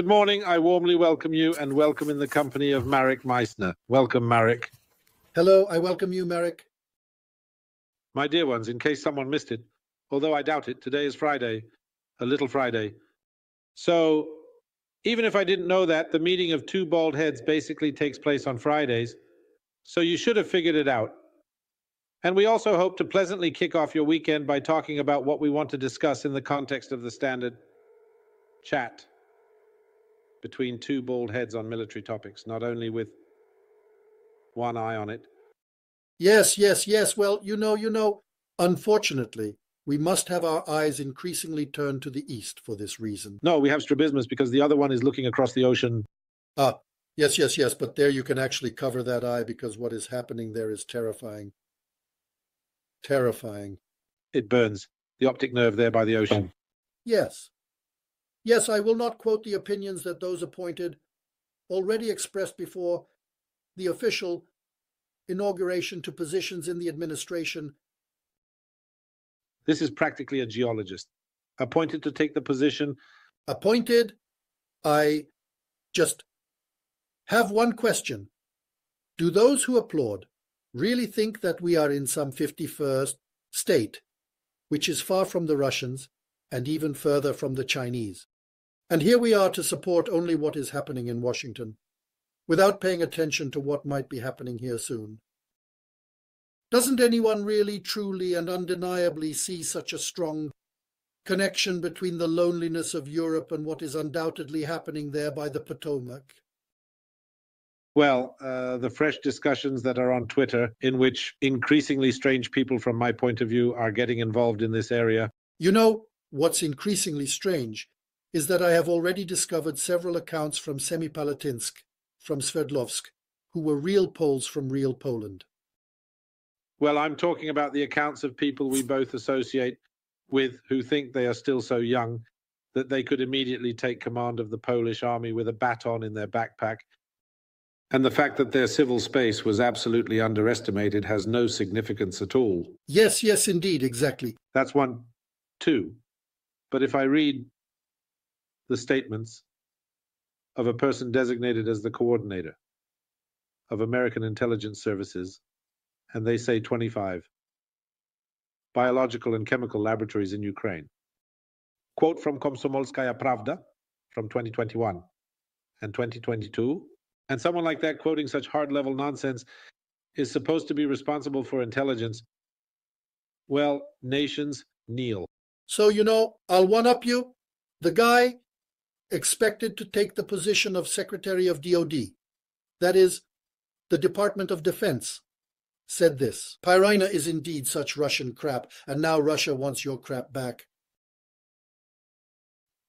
Good morning. I warmly welcome you and welcome in the company of Marek Meissner. Welcome, Marek. Hello, I welcome you, Marek. My dear ones, in case someone missed it, although I doubt it, today is Friday, a little Friday. So even if I didn't know that, the meeting of two bald heads basically takes place on Fridays. So you should have figured it out. And we also hope to pleasantly kick off your weekend by talking about what we want to discuss in the context of the standard chat between two bald heads on military topics, not only with one eye on it. Yes. Well, you know, unfortunately, we must have our eyes increasingly turned to the east for this reason. No, we have strabismus because the other one is looking across the ocean. Yes, but there you can actually cover that eye because what is happening there is terrifying. Terrifying. It burns. The optic nerve there by the ocean. Yes, I will not quote the opinions that those appointed already expressed before the official inauguration to positions in the administration. This is practically a geologist, appointed to take the position. Appointed? I just have one question. Do those who applaud really think that we are in some 51st state, which is far from the Russians and even further from the Chinese? And here we are to support only what is happening in Washington, without paying attention to what might be happening here soon. Doesn't anyone really, truly, and undeniably see such a strong connection between the loneliness of Europe and what is undoubtedly happening there by the Potomac? Well, the fresh discussions that are on Twitter, in which increasingly strange people from my point of view are getting involved in this area. You know, what's increasingly strange is that I have already discovered several accounts from Semipalatinsk, from Sverdlovsk, who were real Poles from real Poland. Well, I'm talking about the accounts of people we both associate with who think they are still so young that they could immediately take command of the Polish army with a baton in their backpack. And the fact that their civil space was absolutely underestimated has no significance at all. Yes, indeed, exactly. That's one. Two. But if I read the statements of a person designated as the coordinator of American intelligence services, and they say 25 biological and chemical laboratories in Ukraine. Quote from Komsomolskaya Pravda from 2021 and 2022. And someone like that quoting such hard-level nonsense is supposed to be responsible for intelligence. Well, nations kneel. So, you know, I'll one-up you. The guy expected to take the position of Secretary of DOD, that is, the Department of Defense, said this. Pyrina is indeed such Russian crap, and now Russia wants your crap back.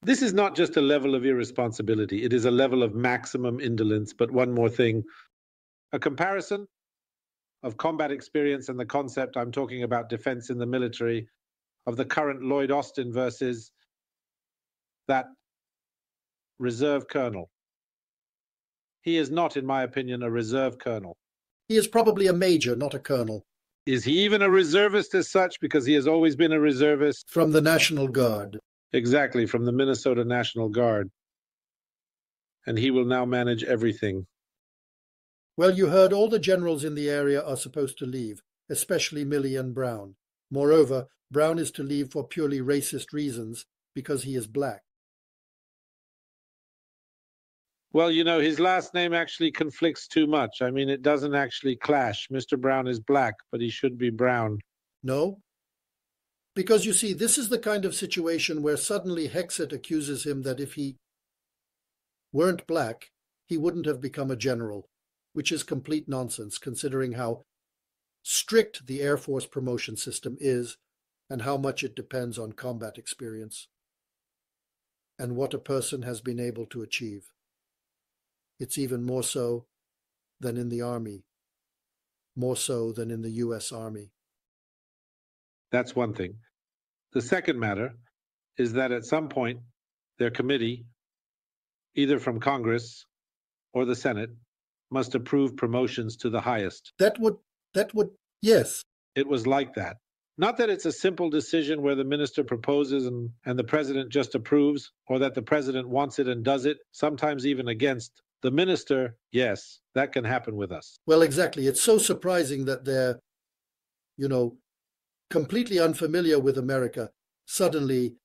This is not just a level of irresponsibility. It is a level of maximum indolence. But one more thing, a comparison of combat experience and the concept I'm talking about defense in the military of the current Lloyd Austin versus that reserve colonel. He is not, in my opinion, a reserve colonel. He is probably a major, not a colonel. Is he even a reservist as such? Because he has always been a reservist. From the National Guard. Exactly, from the Minnesota National Guard. And he will now manage everything. Well, you heard all the generals in the area are supposed to leave, especially Milley and Brown. Moreover, Brown is to leave for purely racist reasons because he is black. Well, you know, his last name actually conflicts too much. I mean, it doesn't actually clash. Mr. Brown is black, but he should be brown. No? Because, you see, this is the kind of situation where suddenly Hexet accuses him that if he weren't black, he wouldn't have become a general, which is complete nonsense considering how strict the Air Force promotion system is and how much it depends on combat experience and what a person has been able to achieve. It's even more so than in the Army, more so than in the U.S. Army. That's one thing. The second matter is that at some point, their committee, either from Congress or the Senate, must approve promotions to the highest. That would, yes. It was like that. Not that it's a simple decision where the minister proposes and the president just approves, or that the president wants it and does it, sometimes even against the minister. Yes, that can happen with us. Well, exactly. It's so surprising that they're, completely unfamiliar with America. Suddenly,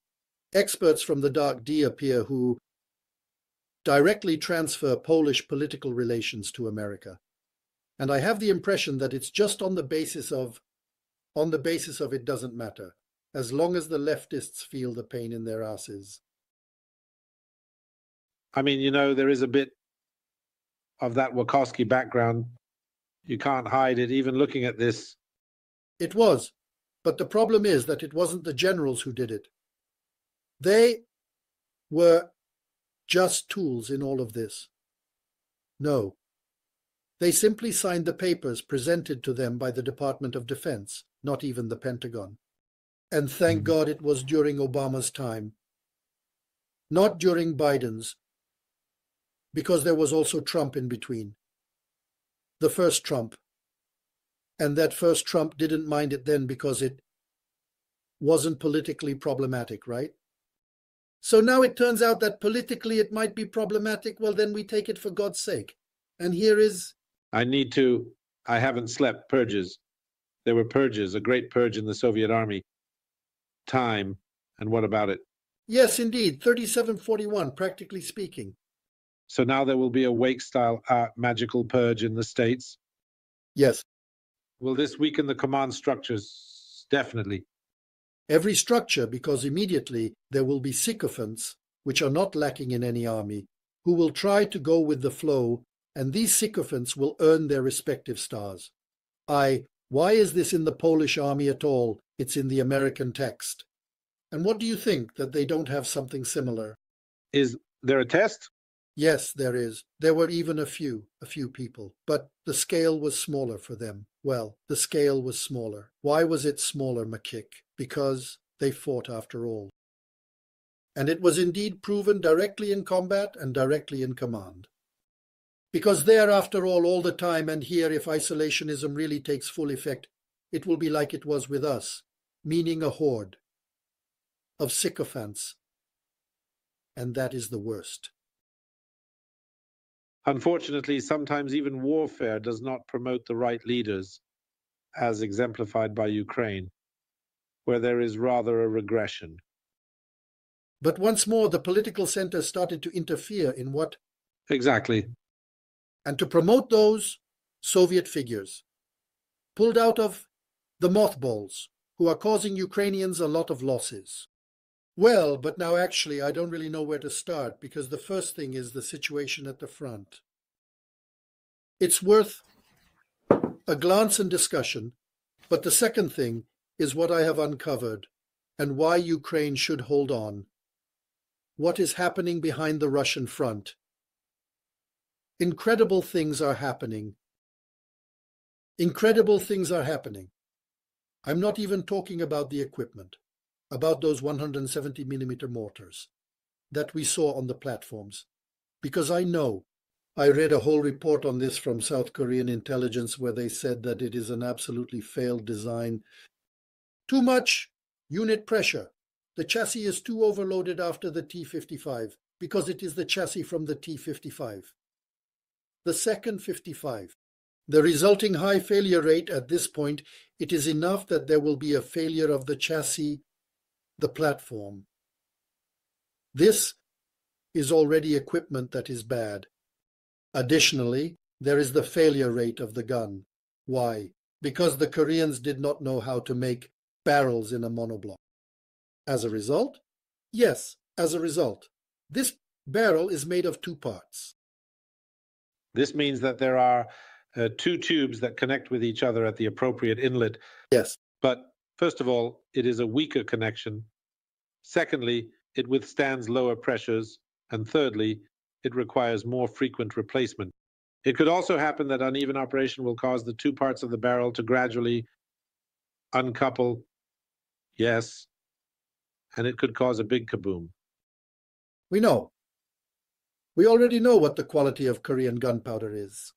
experts from the Dark D appear who directly transfer Polish political relations to America. And I have the impression that it's just on the basis of it doesn't matter, as long as the leftists feel the pain in their asses. I mean, there is a bit of that Wachowski background. You can't hide it, even looking at this. It was, but the problem is that it wasn't the generals who did it. They were just tools in all of this. No. They simply signed the papers presented to them by the Department of Defense, not even the Pentagon. And thank God it was during Obama's time, not during Biden's, because there was also Trump in between. The first Trump. And that first Trump didn't mind it then because it wasn't politically problematic, right? So now it turns out that politically it might be problematic. Well, then we take it for God's sake. And here is... I haven't slept. Purges. There were purges, a great purge in the Soviet army. Time. And what about it? Yes, indeed. 3741, practically speaking. So now there will be a Wake-style magical purge in the States? Yes. Will this weaken the command structures? Definitely. Every structure, because immediately there will be sycophants, which are not lacking in any army, who will try to go with the flow, and these sycophants will earn their respective stars. Why is this in the Polish army at all? It's in the American text. And what do you think, that they don't have something similar? Is there a test? Yes, there is. There were even a few people, but the scale was smaller for them. Well, the scale was smaller. Why was it smaller, McKick? Because they fought after all. And it was indeed proven directly in combat and directly in command. Because there, after all the time, and here, if isolationism really takes full effect, it will be like it was with us, meaning a horde of sycophants. And that is the worst. Unfortunately, sometimes even warfare does not promote the right leaders, as exemplified by Ukraine, where there is rather a regression. But once more, the political center started to interfere in what? Exactly. And to promote those Soviet figures, pulled out of the mothballs, who are causing Ukrainians a lot of losses. Well, but now actually I don't really know where to start, because the first thing is the situation at the front. It's worth a glance and discussion, but the second thing is what I have uncovered and why Ukraine should hold on. What is happening behind the Russian front? Incredible things are happening. Incredible things are happening. I'm not even talking about the equipment, about those 170mm mortars that we saw on the platforms, because I read a whole report on this from South Korean intelligence where they said that it is an absolutely failed design. Too much unit pressure. The chassis is too overloaded after the T-55 because it is the chassis from the T-55. The second 55. The resulting high failure rate at this point, it is enough that there will be a failure of the chassis, the platform. This is already equipment that is bad. Additionally, there is the failure rate of the gun. Why? Because the Koreans did not know how to make barrels in a monoblock. As a result? Yes, as a result. This barrel is made of two parts. This means that there are two tubes that connect with each other at the appropriate inlet. Yes. But first of all, it is a weaker connection. Secondly, it withstands lower pressures. And thirdly, it requires more frequent replacement. It could also happen that uneven operation will cause the two parts of the barrel to gradually uncouple. Yes. And it could cause a big kaboom. We know. We already know what the quality of Korean gunpowder is.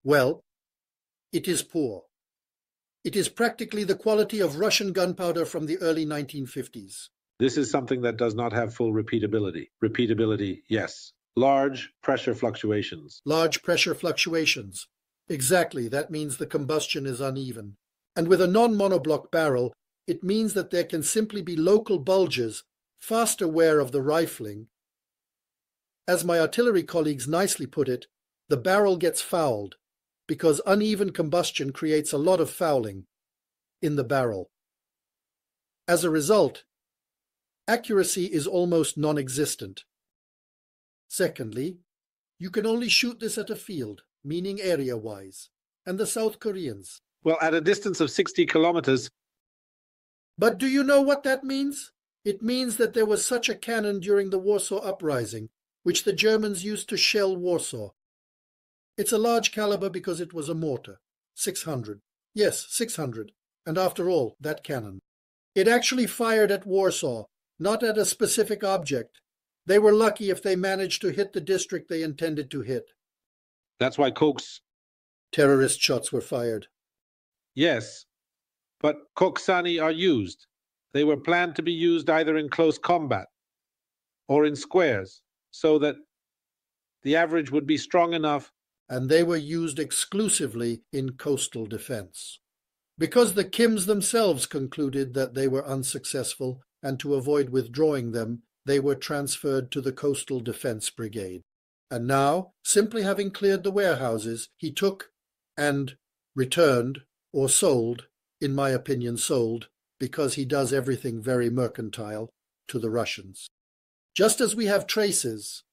Well, it is poor. It is practically the quality of Russian gunpowder from the early 1950s. This is something that does not have full repeatability. Repeatability, yes. Large pressure fluctuations. Large pressure fluctuations. Exactly, that means the combustion is uneven. And with a non-monoblock barrel, it means that there can simply be local bulges, faster wear of the rifling. As my artillery colleagues nicely put it, the barrel gets fouled, because uneven combustion creates a lot of fouling in the barrel. As a result, accuracy is almost non-existent. Secondly, you can only shoot this at a field, meaning area-wise, and the South Koreans. Well, at a distance of 60 kilometers. But do you know what that means? It means that there was such a cannon during the Warsaw Uprising, which the Germans used to shell Warsaw. It's a large caliber because it was a mortar. 600. Yes, 600. And after all, that cannon. It actually fired at Warsaw, not at a specific object. They were lucky if they managed to hit the district they intended to hit. That's why Koks. Terrorist shots were fired. Yes, but Koksani are used. They were planned to be used either in close combat or in squares, so that the average would be strong enough. And they were used exclusively in coastal defense. Because the Kims themselves concluded that they were unsuccessful, and to avoid withdrawing them, they were transferred to the Coastal Defense Brigade. And now, simply having cleared the warehouses, he took and returned, or sold, in my opinion sold, because he does everything very mercantile, to the Russians. Just as we have traces,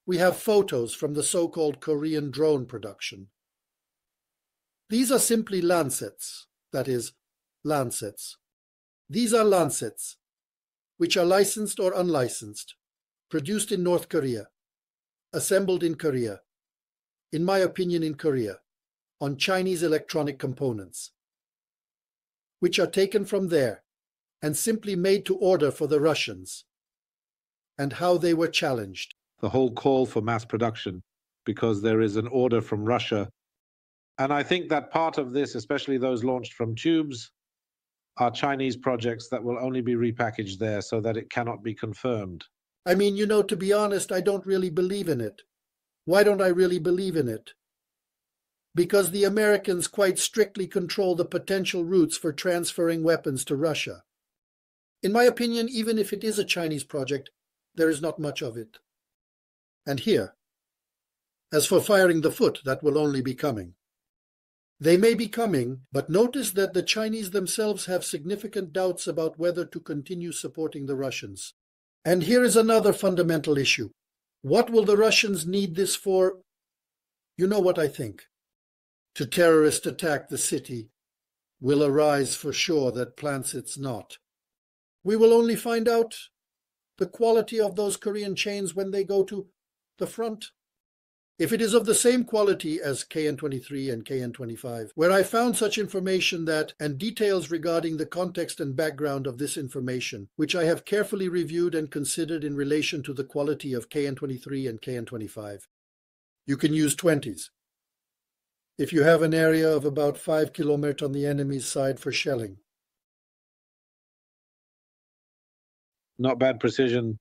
we have photos from the so-called Korean drone production. These are simply Lancets, that is, Lancets. These are Lancets, which are licensed or unlicensed, produced in North Korea, assembled in Korea, in my opinion in Korea, on Chinese electronic components, which are taken from there and simply made to order for the Russians, and how they were challenged. The whole call for mass production, because there is an order from Russia. And I think that part of this, especially those launched from tubes, are Chinese projects that will only be repackaged there so that it cannot be confirmed. I mean, to be honest, I don't really believe in it. Why don't I really believe in it? Because the Americans quite strictly control the potential routes for transferring weapons to Russia. In my opinion, even if it is a Chinese project, there is not much of it. And here, as for firing the foot, that will only be coming. They may be coming, but notice that the Chinese themselves have significant doubts about whether to continue supporting the Russians. And here is another fundamental issue. What will the Russians need this for? You know what I think. To terrorist attack the city will arise for sure that plants it's not. We will only find out the quality of those Korean chains when they go to the front. If it is of the same quality as KN-23 and KN-25, where I found such information that, and details regarding the context and background of this information, which I have carefully reviewed and considered in relation to the quality of KN-23 and KN-25, you can use 20s. If you have an area of about 5 kilometers on the enemy's side for shelling. Not bad precision.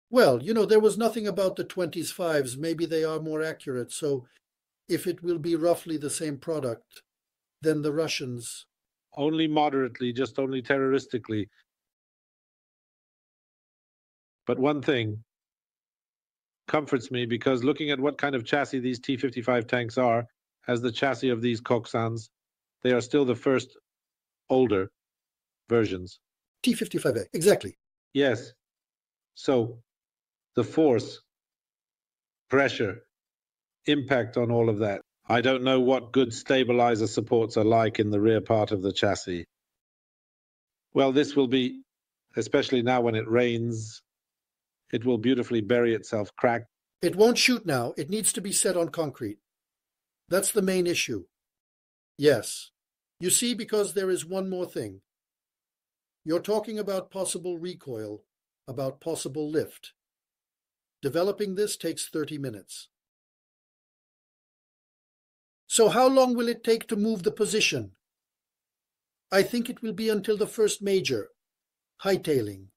Well, there was nothing about the 20s 5s. Maybe they are more accurate. So if it will be roughly the same product, then the Russians... Only moderately, just only terroristically. But one thing comforts me, because looking at what kind of chassis these T-55 tanks are, as the chassis of these Koksans, they are still the first older versions. T-55A, exactly. Yes. So the force, pressure, impact on all of that. I don't know what good stabilizer supports are like in the rear part of the chassis. Well, this will be, especially now when it rains, it will beautifully bury itself cracked. It won't shoot now. It needs to be set on concrete. That's the main issue. Yes. You see, because there is one more thing. You're talking about possible recoil, about possible lift. Developing this takes 30 minutes. So how long will it take to move the position? I think it will be until the first major, hightailing.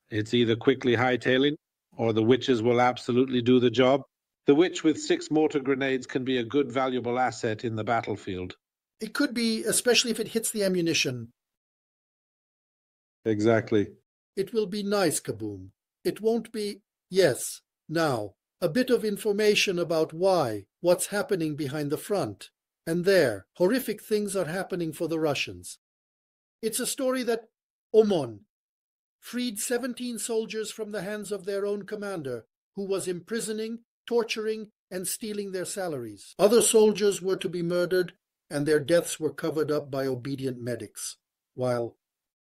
It's either quickly hightailing, or the witches will absolutely do the job. The witch with 6 mortar grenades can be a good, valuable asset in the battlefield. It could be, especially if it hits the ammunition. Exactly. It will be nice, Kaboom. It won't be... Yes, now, a bit of information about what's happening behind the front. And there, horrific things are happening for the Russians. It's a story that Omon freed 17 soldiers from the hands of their own commander, who was imprisoning, torturing, and stealing their salaries. Other soldiers were to be murdered, and their deaths were covered up by obedient medics, while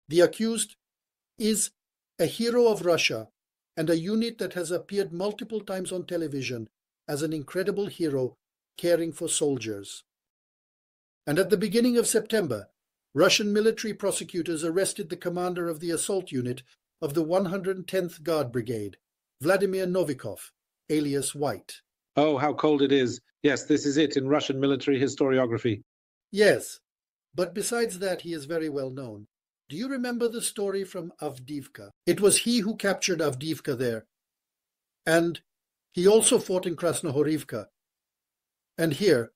the accused is a hero of Russia and a unit that has appeared multiple times on television as an incredible hero caring for soldiers. And at the beginning of September, Russian military prosecutors arrested the commander of the assault unit of the 110th Guard Brigade, Vladimir Novikov, alias White. Oh, how cold it is. Yes, this is it in Russian military historiography. Yes, but besides that, he is very well known. Do you remember the story from Avdiivka? It was he who captured Avdiivka there. And he also fought in Krasnohorivka. And here,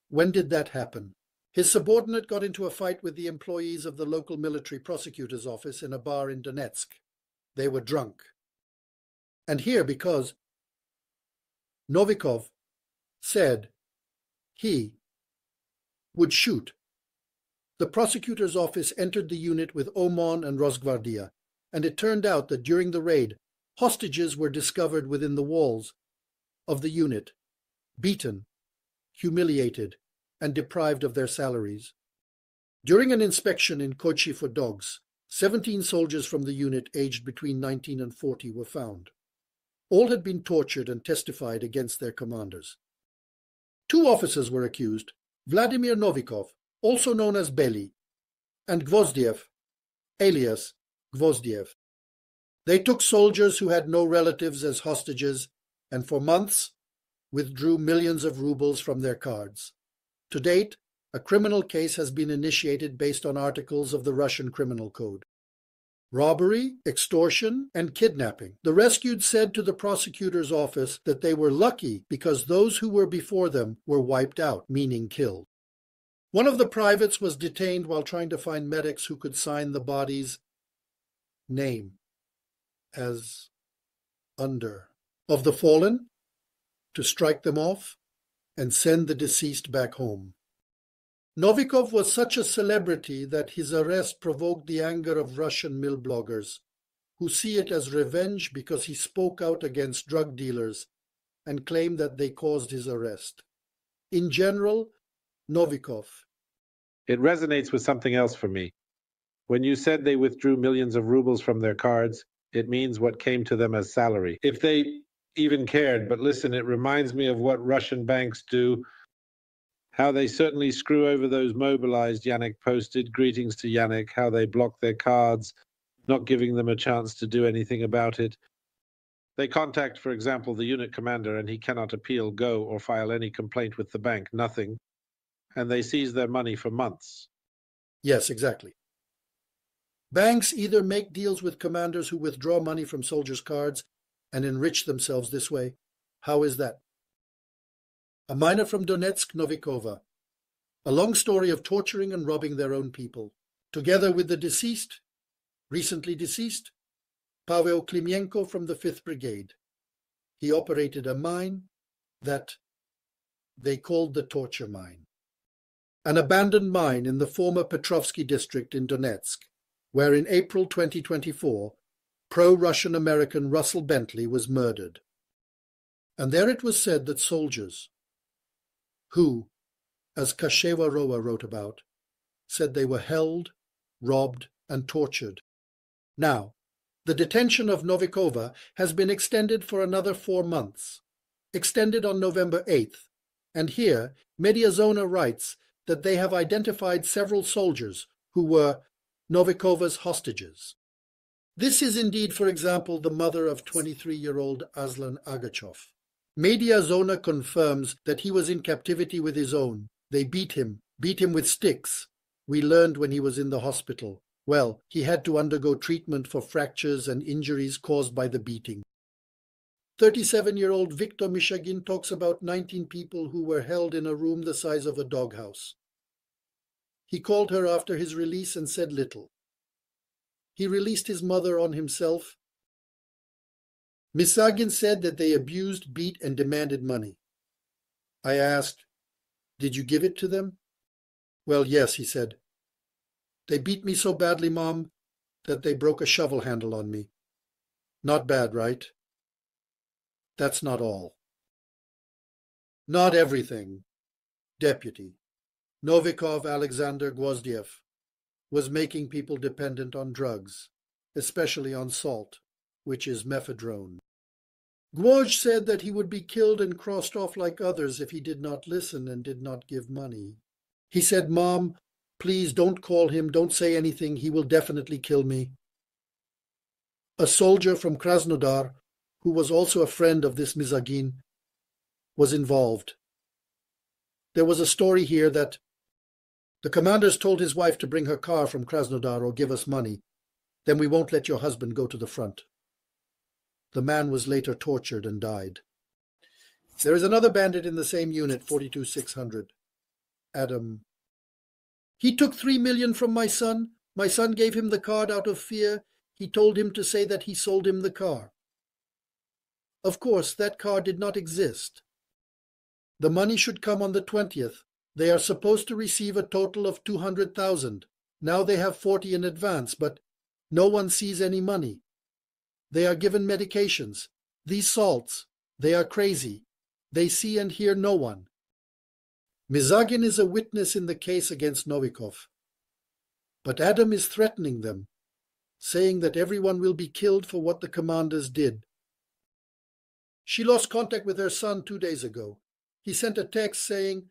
when did that happen? His subordinate got into a fight with the employees of the local military prosecutor's office in a bar in Donetsk. They were drunk. And here, because Novikov said he would shoot, the prosecutor's office entered the unit with Omon and Rosgvardia, and it turned out that during the raid, hostages were discovered within the walls of the unit, beaten, humiliated, and deprived of their salaries. During an inspection in Kochi for dogs, 17 soldiers from the unit aged between 19 and 40 were found. All had been tortured and testified against their commanders. 2 officers were accused, Vladimir Novikov, also known as Beli, and Gvozdiev, alias Gvozdiev. They took soldiers who had no relatives as hostages and for months withdrew millions of rubles from their cards. To date, a criminal case has been initiated based on articles of the Russian Criminal Code. Robbery, extortion, and kidnapping. The rescued said to the prosecutor's office that they were lucky because those who were before them were wiped out, meaning killed. One of the privates was detained while trying to find medics who could sign the body's name as under of the fallen to strike them off and send the deceased back home. Novikov was such a celebrity that his arrest provoked the anger of Russian mill bloggers, who see it as revenge because he spoke out against drug dealers and claimed that they caused his arrest. In general, Novikov. It resonates with something else for me. When you said they withdrew millions of rubles from their cards, it means what came to them as salary. If they even cared, but listen, it reminds me of what Russian banks do, how they certainly screw over those mobilized, Yannick posted, greetings to Yannick, how they block their cards, not giving them a chance to do anything about it. They contact, for example, the unit commander, and he cannot appeal, go, or file any complaint with the bank, nothing. And they seize their money for months. Yes, exactly. Banks either make deals with commanders who withdraw money from soldiers' cards and enrich themselves this way. How is that? A miner from Donetsk, Novikova. A long story of torturing and robbing their own people. Together with the deceased, recently deceased, Pavel Klimenko from the 5th Brigade. He operated a mine that they called the torture mine. An abandoned mine in the former Petrovsky district in Donetsk, where in April 2024, pro-Russian American Russell Bentley was murdered. And there it was said that soldiers, who, as Kasheva Roa wrote about, said they were held, robbed, and tortured. Now, the detention of Novikova has been extended for another 4 months, extended on November 8th, and here Mediazona writes that they have identified several soldiers who were Novikova's hostages. This is indeed, for example, the mother of 23-year-old Aslan Agachov. Media Zona confirms that he was in captivity with his own. They beat him with sticks. We learned when he was in the hospital. Well, he had to undergo treatment for fractures and injuries caused by the beating. 37-year-old Viktor Mishagin talks about 19 people who were held in a room the size of a doghouse. He called her after his release and said little. He released his mother on himself. Mishagin said that they abused, beat, and demanded money. I asked, "Did you give it to them?" "Well, yes," he said. "They beat me so badly, Mom, that they broke a shovel handle on me. Not bad, right?" That's not all. Not everything. Deputy Novikov Alexander Gwozdiev was making people dependent on drugs, especially on salt, which is mephedrone. Gwozd said that he would be killed and crossed off like others if he did not listen and did not give money. He said, "Mom, please don't call him, don't say anything, he will definitely kill me." A soldier from Krasnodar, who was also a friend of this Mishagin, was involved. There was a story here that the commanders told his wife to bring her car from Krasnodar or give us money. Then we won't let your husband go to the front. The man was later tortured and died. There is another bandit in the same unit, 42,600. Adam. He took 3 million from my son. My son gave him the card out of fear. He told him to say that he sold him the car. Of course, that car did not exist. The money should come on the 20th. They are supposed to receive a total of 200,000. Now they have 40 in advance, but no one sees any money. They are given medications. These salts, they are crazy. They see and hear no one. Mishagin is a witness in the case against Novikov. But Adam is threatening them, saying that everyone will be killed for what the commanders did. She lost contact with her son 2 days ago. He sent a text saying,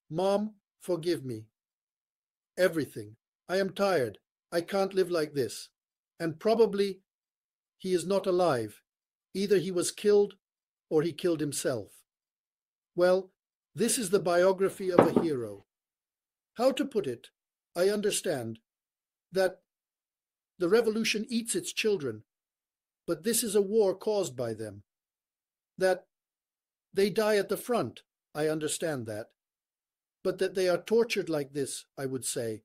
"Mom, forgive me. Everything. I am tired. I can't live like this." And probably he is not alive. Either he was killed or he killed himself. Well, this is the biography of a hero. How to put it? I understand that the revolution eats its children, but this is a war caused by them. That they die at the front, I understand that. But that they are tortured like this, I would say,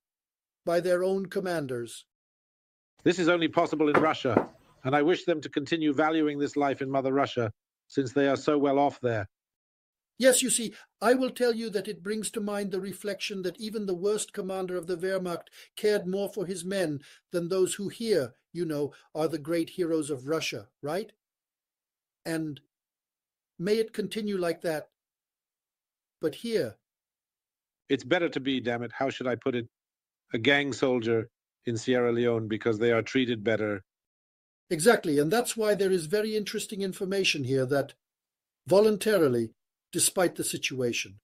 by their own commanders. This is only possible in Russia, and I wish them to continue valuing this life in Mother Russia, since they are so well off there. Yes, you see, I will tell you that it brings to mind the reflection that even the worst commander of the Wehrmacht cared more for his men than those who here, are the great heroes of Russia, right? And may it continue like that. But here... It's better to be, damn it, how should I put it, a gang soldier in Sierra Leone because they are treated better. Exactly, and that's why there is very interesting information here that, voluntarily, despite the situation,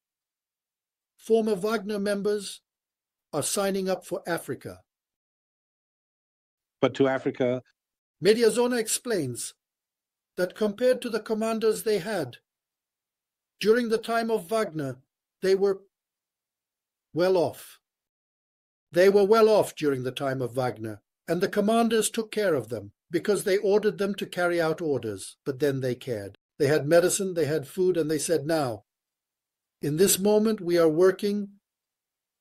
former Wagner members are signing up for Africa. But to Africa... Mediazona explains that compared to the commanders they had, during the time of Wagner, they were well off. They were well off during the time of Wagner, and the commanders took care of them because they ordered them to carry out orders, but then they cared. They had medicine, they had food, and they said, "Now, in this moment we are working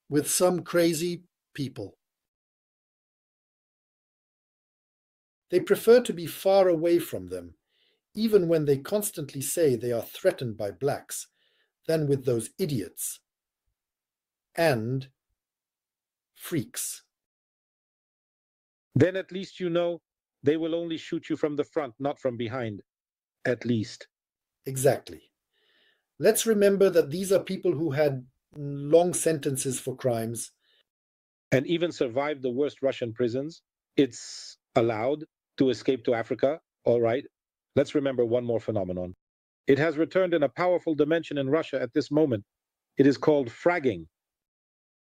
with some crazy people." They prefer to be far away from them, even when they constantly say they are threatened by blacks, than with those idiots and freaks. Then at least they will only shoot you from the front, not from behind. At least. Exactly. Let's remember that these are people who had long sentences for crimes. And even survived the worst Russian prisons. It's allowed to escape to Africa, all right. Let's remember one more phenomenon. It has returned in a powerful dimension in Russia at this moment. It is called fragging.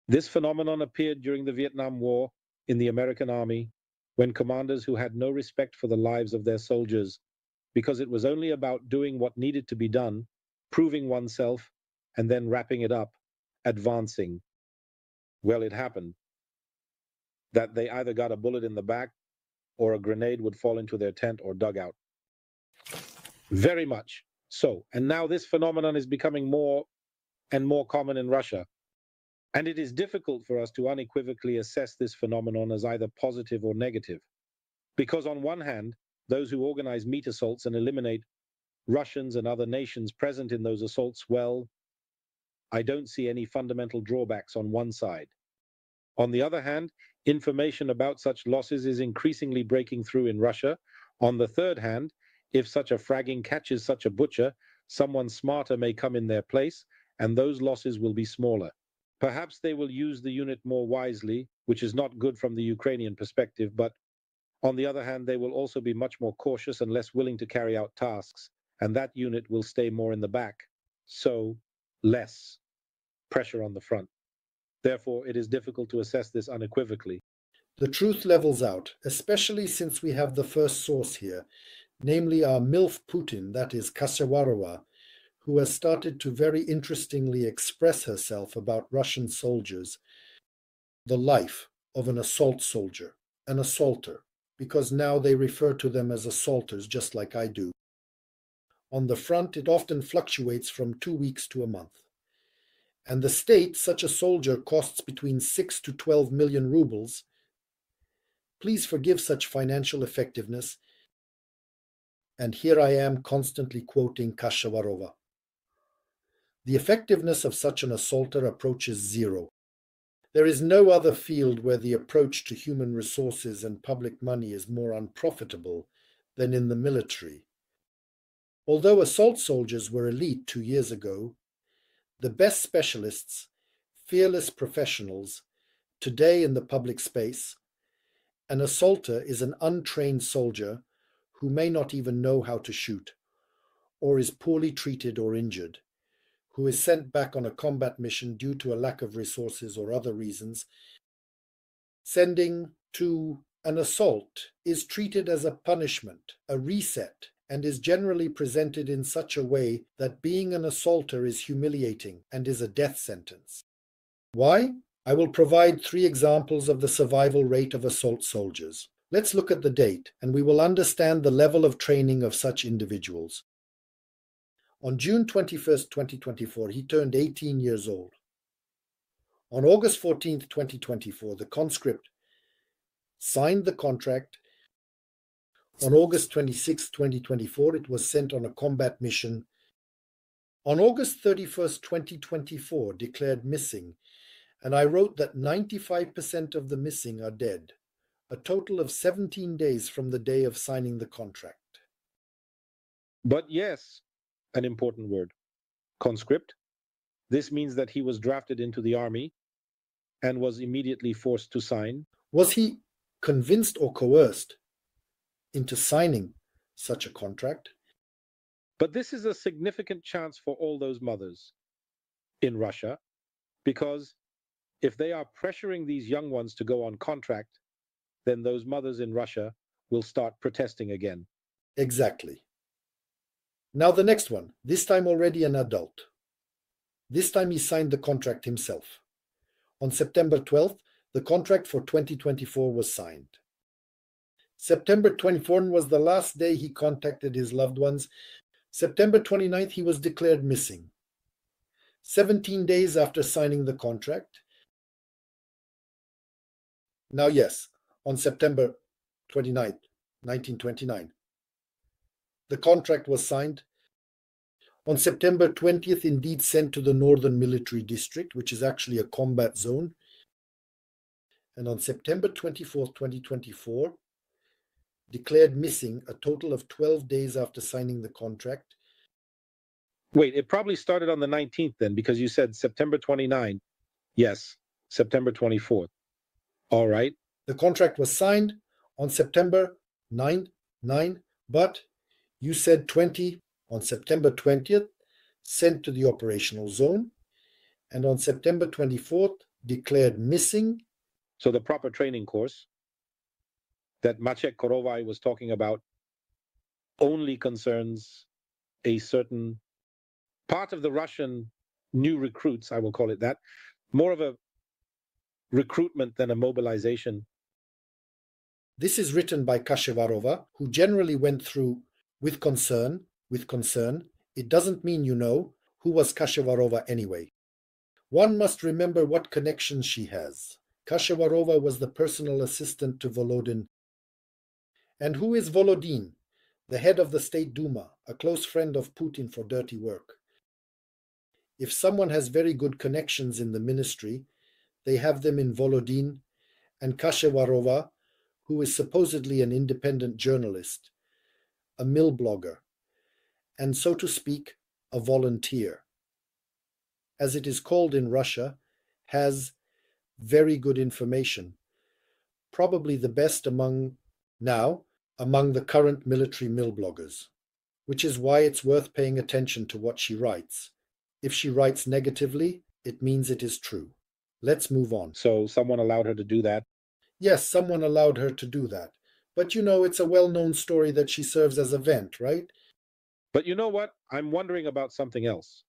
This phenomenon appeared during the Vietnam War in the American Army, when commanders who had no respect for the lives of their soldiers because it was only about doing what needed to be done, proving oneself, and then wrapping it up, advancing. Well, it happened that they either got a bullet in the back or a grenade would fall into their tent or dugout. Very much so. And now this phenomenon is becoming more and more common in Russia. And it is difficult for us to unequivocally assess this phenomenon as either positive or negative. Because on one hand, those who organize meat assaults and eliminate Russians and other nations present in those assaults, well, I don't see any fundamental drawbacks on one side. On the other hand, information about such losses is increasingly breaking through in Russia. On the third hand, if such a fragging catches such a butcher, someone smarter may come in their place, and those losses will be smaller. Perhaps they will use the unit more wisely, which is not good from the Ukrainian perspective, but on the other hand, they will also be much more cautious and less willing to carry out tasks, and that unit will stay more in the back. So, less pressure on the front. Therefore, it is difficult to assess this unequivocally. The truth levels out, especially since we have the first source here, namely our MILF Putin, that is Kashawarova, who has started to very interestingly express herself about Russian soldiers, the life of an assault soldier, an assaulter, because now they refer to them as assaulters, just like I do. On the front, it often fluctuates from 2 weeks to a month. And the state, such a soldier costs between 6 to 12 million rubles. Please forgive such financial effectiveness. And here I am constantly quoting Kashawarova. The effectiveness of such an assaulter approaches zero. There is no other field where the approach to human resources and public money is more unprofitable than in the military. Although assault soldiers were elite 2 years ago, the best specialists, fearless professionals, today in the public space, an assaulter is an untrained soldier who may not even know how to shoot, or is poorly treated or injured, who is sent back on a combat mission due to a lack of resources or other reasons. Sending to an assault is treated as a punishment, a reset, and is generally presented in such a way that being an assaulter is humiliating and is a death sentence. Why? I will provide 3 examples of the survival rate of assault soldiers. Let's look at the date, and we will understand the level of training of such individuals. On June 21st, 2024, he turned 18 years old. On August 14th, 2024, the conscript signed the contract. On August 26, 2024, it was sent on a combat mission. On August 31st, 2024, declared missing, and I wrote that 95% of the missing are dead, a total of 17 days from the day of signing the contract. But yes, an important word, conscript. This means that he was drafted into the army and was immediately forced to sign. Was he convinced or coerced into signing such a contract? But this is a significant chance for all those mothers in Russia, because if they are pressuring these young ones to go on contract, then those mothers in Russia will start protesting again. Exactly. Now the next one, this time already an adult. This time he signed the contract himself. On September 12th, the contract for 2024 was signed. September 24th was the last day he contacted his loved ones. September 29th, he was declared missing. 17 days after signing the contract. Now, yes, on September 29th, 1929, the contract was signed. On September 20th, indeed sent to the Northern Military District, which is actually a combat zone. And on September 24th, 2024, declared missing a total of 12 days after signing the contract. Wait, it probably started on the 19th then, because you said September 29. Yes, September 24th. All right. The contract was signed on September 9, but you said 20 on September 20th, sent to the operational zone, and on September 24th, declared missing. So the proper training course that Maciek Korovai was talking about only concerns a certain part of the Russian new recruits, I will call it that, more of a recruitment than a mobilization. This is written by Kashevarova, who generally went through with concern. It doesn't mean you know who was Kashevarova anyway. One must remember what connections she has. Kashevarova was the personal assistant to Volodin. And who is Volodin? The head of the State Duma, a close friend of Putin for dirty work. If someone has very good connections in the ministry, they have them in Volodin and Kashevarova, who is supposedly an independent journalist, a mill blogger, and so to speak, a volunteer. As it is called in Russia, has very good information, probably the best among the current military mill bloggers, which is why it's worth paying attention to what she writes. If she writes negatively, it means it is true. Let's move on. So someone allowed her to do that? Yes, someone allowed her to do that. But you know, it's a well-known story that she serves as a vent, right? But you know what? I'm wondering about something else.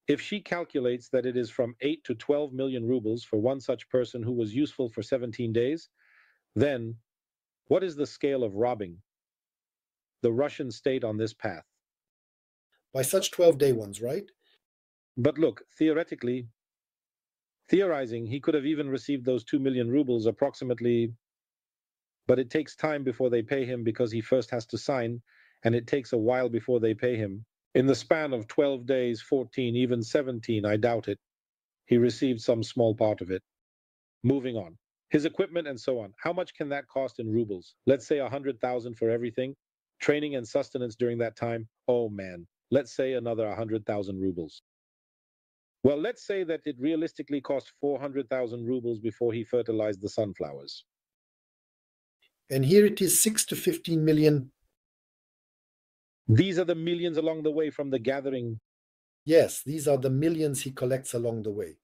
If she calculates that it is from 8 to 12 million rubles for one such person who was useful for 17 days, then what is the scale of robbing the Russian state on this path? By such 12-day ones, right? But look, theorizing, he could have even received those 2 million rubles approximately, but it takes time before they pay him because he first has to sign, and it takes a while before they pay him. In the span of 12 days, 14, even 17, I doubt it, he received some small part of it. Moving on. His equipment and so on. How much can that cost in rubles? Let's say 100,000 for everything. Training and sustenance during that time. Oh man, let's say another 100,000 rubles. Well, let's say that it realistically cost 400,000 rubles before he fertilized the sunflowers. And here it is 6 to 15 million. These are the millions along the way from the gathering. Yes, these are the millions he collects along the way.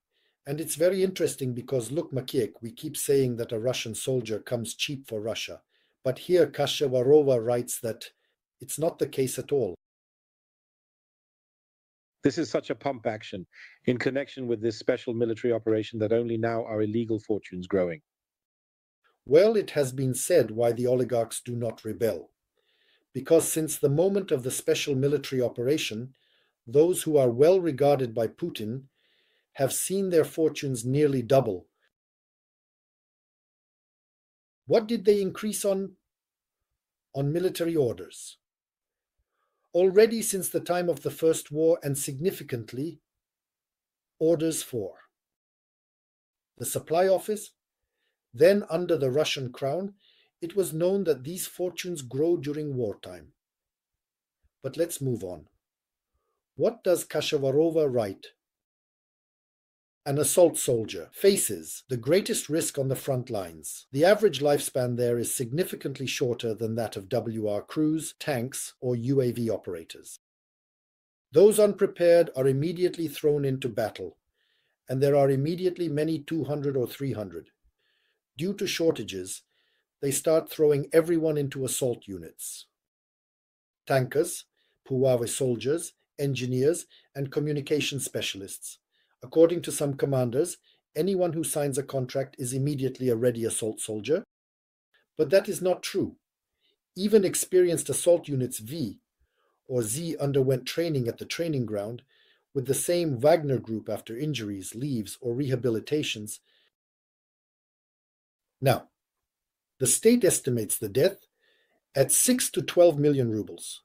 And it's very interesting because, look, Makiek, we keep saying that a Russian soldier comes cheap for Russia. But here Kashevarova writes that it's not the case at all. This is such a pump action in connection with this special military operation that only now are illegal fortunes growing. Well, it has been said why the oligarchs do not rebel. Because since the moment of the special military operation, those who are well regarded by Putin have seen their fortunes nearly double. What did they increase on military orders? Already since the time of the First War, and significantly, orders for the supply office. Then under the Russian crown, it was known that these fortunes grow during wartime. But let's move on. What does Kashevarova write? An assault soldier faces the greatest risk on the front lines. The average lifespan there is significantly shorter than that of WR crews, tanks, or UAV operators. Those unprepared are immediately thrown into battle, and there are immediately many 200 or 300. Due to shortages, they start throwing everyone into assault units. Tankers, Puawe soldiers, engineers, and communication specialists. According to some commanders, anyone who signs a contract is immediately a ready assault soldier. But that is not true. Even experienced assault units V or Z underwent training at the training ground with the same Wagner group after injuries, leaves, or rehabilitations. Now, the state estimates the death at 6 to 12 million rubles.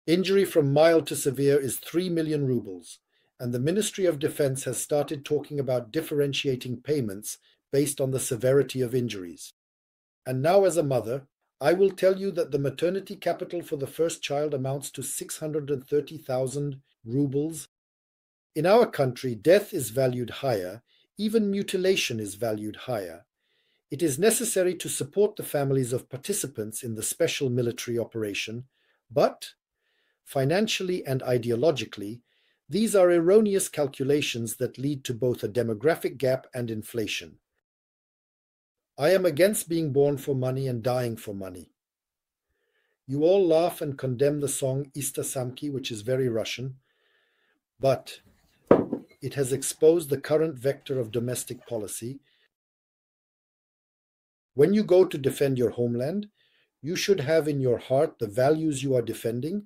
Injury from mild to severe is 3 million rubles, and the Ministry of Defense has started talking about differentiating payments based on the severity of injuries. And now, as a mother, I will tell you that the maternity capital for the first child amounts to 630,000 rubles. In our country, death is valued higher, even mutilation is valued higher. It is necessary to support the families of participants in the special military operation, but financially and ideologically, these are erroneous calculations that lead to both a demographic gap and inflation. I am against being born for money and dying for money. You all laugh and condemn the song Ista Samki, which is very Russian, but it has exposed the current vector of domestic policy. When you go to defend your homeland, you should have in your heart the values you are defending,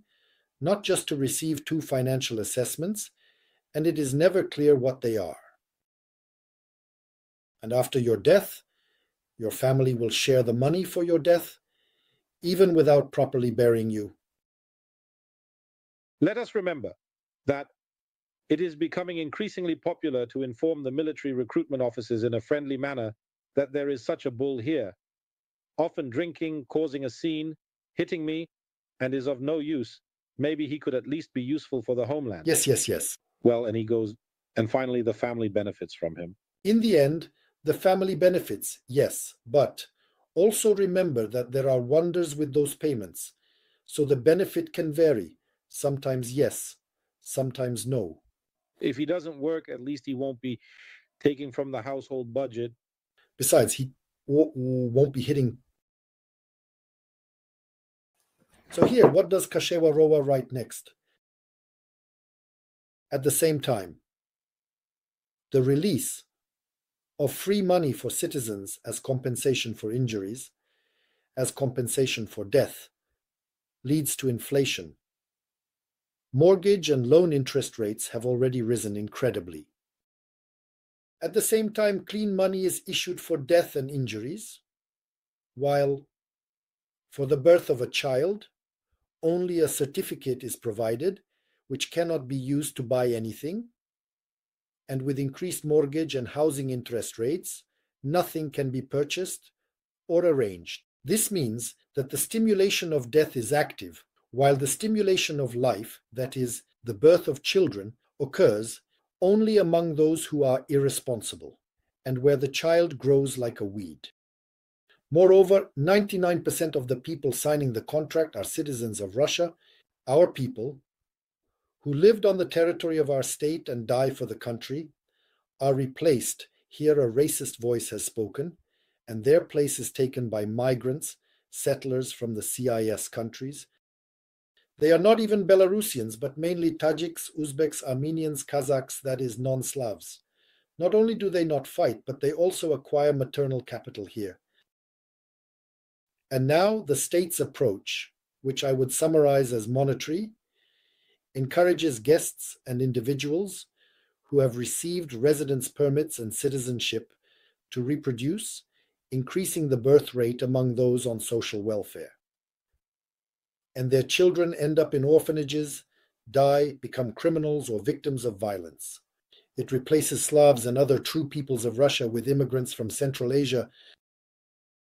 not just to receive 2 financial assessments, and it is never clear what they are. And after your death, your family will share the money for your death, even without properly burying you. Let us remember that it is becoming increasingly popular to inform the military recruitment officers in a friendly manner that there is such a bull here, often drinking, causing a scene, hitting me, and is of no use. Maybe he could at least be useful for the homeland. Yes. Well, and he goes, and finally the family benefits from him. In the end, the family benefits, yes, but also remember that there are wonders with those payments, so the benefit can vary, sometimes yes, sometimes no. If he doesn't work, at least he won't be taking from the household budget. Besides, he won't be hitting. So here, what does Kashewarova write next? At the same time, the release of free money for citizens as compensation for injuries, as compensation for death, leads to inflation. Mortgage and loan interest rates have already risen incredibly. At the same time, clean money is issued for death and injuries, while for the birth of a child, only a certificate is provided, which cannot be used to buy anything, and with increased mortgage and housing interest rates, nothing can be purchased or arranged. This means that the stimulation of death is active, while the stimulation of life, that is, the birth of children, occurs only among those who are irresponsible, and where the child grows like a weed. Moreover, 99% of the people signing the contract are citizens of Russia, our people, who lived on the territory of our state and die for the country, are replaced, here a racist voice has spoken, and their place is taken by migrants, settlers from the CIS countries. They are not even Belarusians, but mainly Tajiks, Uzbeks, Armenians, Kazakhs, that is, non-Slavs. Not only do they not fight, but they also acquire maternal capital here. And now the state's approach, which I would summarize as monetary, encourages guests and individuals who have received residence permits and citizenship to reproduce, increasing the birth rate among those on social welfare. And their children end up in orphanages, die, become criminals or victims of violence. It replaces Slavs and other true peoples of Russia with immigrants from Central Asia.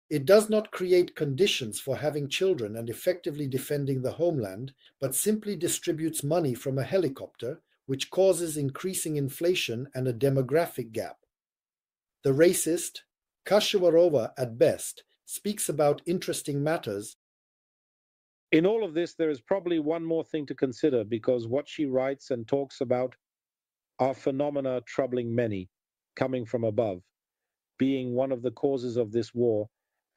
It does not create conditions for having children and effectively defending the homeland, but simply distributes money from a helicopter, which causes increasing inflation and a demographic gap. The racist, Kashewarova at best, speaks about interesting matters. In all of this, there is probably one more thing to consider, because what she writes and talks about are phenomena troubling many, coming from above, being one of the causes of this war,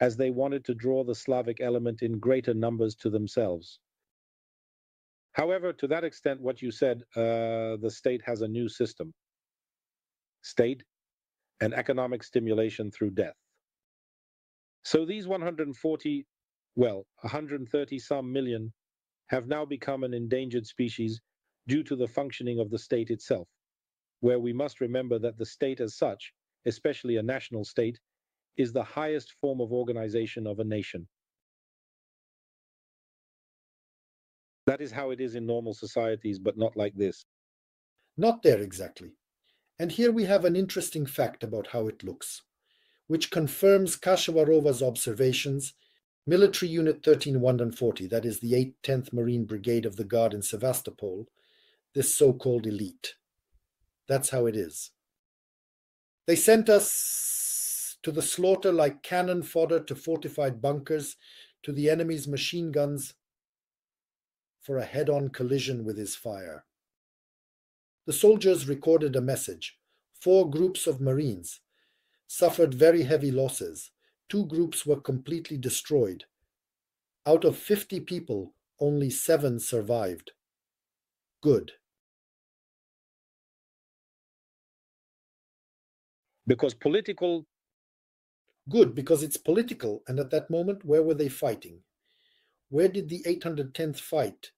as they wanted to draw the Slavic element in greater numbers to themselves. However, to that extent, what you said, the state has a new system. State and economic stimulation through death. So these 130 some million have now become an endangered species due to the functioning of the state itself, where we must remember that the state as such, especially a national state, is the highest form of organization of a nation. That is how it is in normal societies, but not like this. Not there exactly. And here we have an interesting fact about how it looks, which confirms Kashewarova's observations. Military Unit 1340, that is the 8th 10th Marine Brigade of the Guard in Sevastopol, this so-called elite. That's how it is. They sent us to the slaughter like cannon fodder to fortified bunkers, to the enemy's machine guns for a head-on collision with his fire. The soldiers recorded a message. 4 groups of Marines suffered very heavy losses. 2 groups were completely destroyed. Out of 50 people, only 7 survived. Good. Because political. Good, because it's political, and at that moment, where were they fighting? Where did the 810th fight?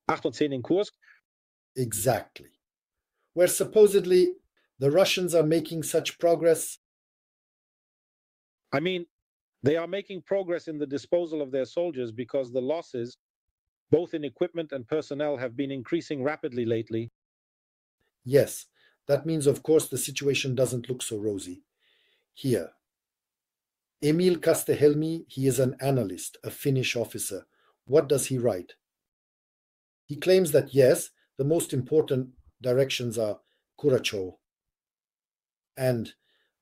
810 in Kursk. Exactly. Where supposedly the Russians are making such progress. I mean, they are making progress in the disposal of their soldiers because the losses, both in equipment and personnel, have been increasing rapidly lately. Yes, that means, of course, the situation doesn't look so rosy. Here. Emil Kastehelmi, he is an analyst, a Finnish officer. What does he write? He claims that, yes, the most important directions are Kurachow and